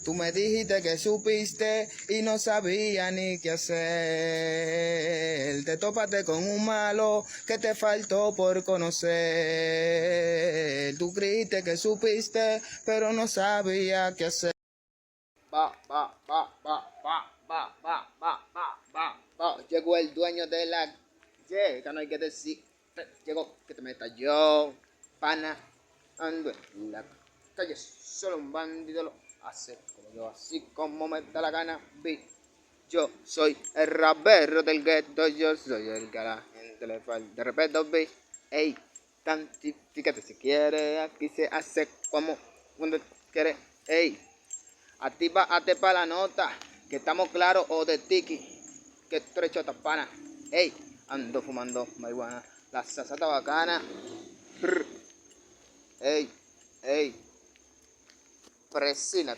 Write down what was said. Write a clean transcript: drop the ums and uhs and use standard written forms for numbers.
Tú me dijiste que supiste y no sabía ni qué hacer. Te topaste con un malo que te faltó por conocer. Tú creíste que supiste, pero no sabía qué hacer. Llegó el dueño de la que no hay que decir. Llegó, que te meta yo, pana. Ando en la calle, solo un bandido lo hace como yo, así como me da la gana. Yo soy el rapero del gueto, yo soy el que a la gente le falta respeto. Ey, santifícate si quieres, aquí se hace como cuando quieres. Ey, actívate pa' la nota, que estamos claros o de tiki, que estrecho tapana. Ey, ando fumando marihuana, la salsa está bacana. Ey, ey, presina.